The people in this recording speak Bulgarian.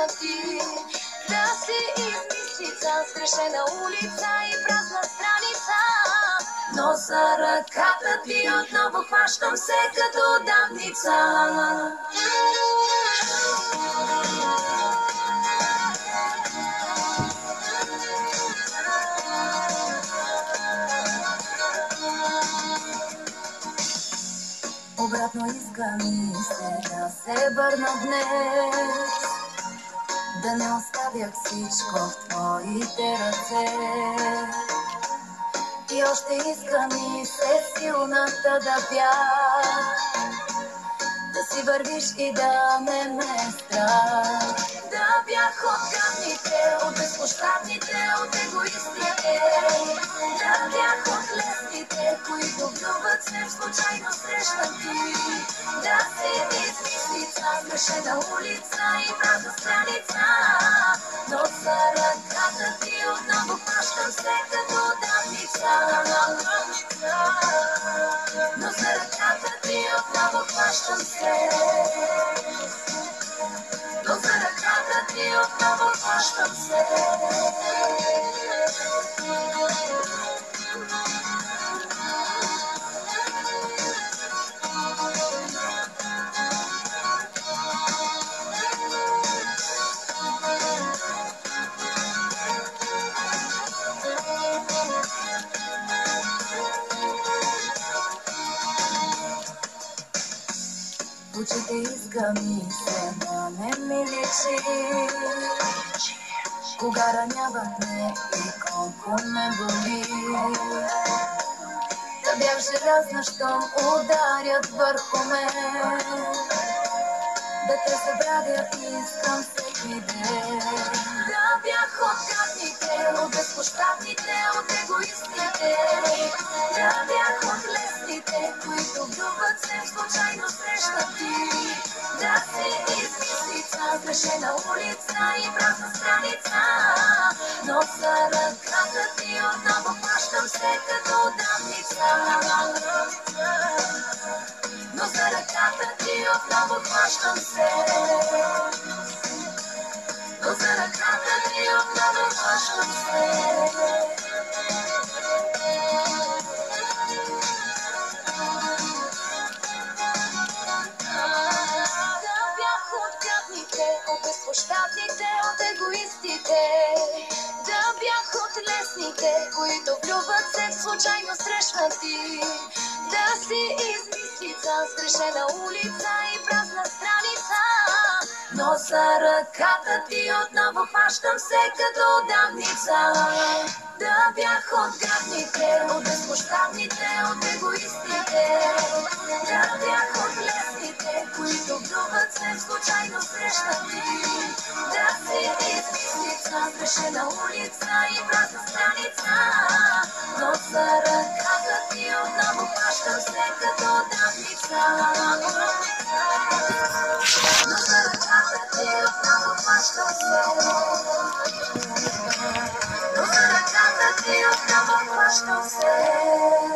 срещна ти. Да си измислица, сгрешена улица и празна страница. Но за ръката ти отново хващам се като давница. Обратно иска ми се да се върна днес, да не оставях всичко в твоите ръце. И още иска ми се силната да бях, да си вървиш и да не ме страх. Да бях от гадните, от безпощадните, от егоистите. Да бях от лесните, които влюбват се в случайно срещнати. Да си измислица, сгрешена улица и празна страница. Но за ръката ти отново хващам се като давница. Но за ръката ти отново хващам се. Но за ръката ти отново хващам се. Очите иска ми се, но не ми личи. Кога раняват ме и колко ме боли. Да бях желязна, щом ударят върху мен. Да те забравя искам всеки ден. Да бях от гадните, от безпощадните, от егоистите. Да бях от лесните, които влюбват се в случайно срещнати. Да си измислица, сгрешена улица и празна страница. Но за ръката ти отново хващам се като давница. Но за ръката ти отново хващам се. Но за ръката ти отново хващам се. Да бях от гадните, от безпощадните, от егоистите. Да бях от лесните, които влюбват се в случайно срещнати. Да си измислица, сгрешена улица и празна страница. Но за ръката ти отново хващам се като давница. Да бях от гадните, от безпощадните, от егоистите. Да бях от лесните, които влюбват се в случайно срещнати. Да си измислица, сгрешена улица и празна страница. Но за ръката ти отново хващам се като давница. Но за ръката ти отново хващам се. Но за ръката ти отново хващам се.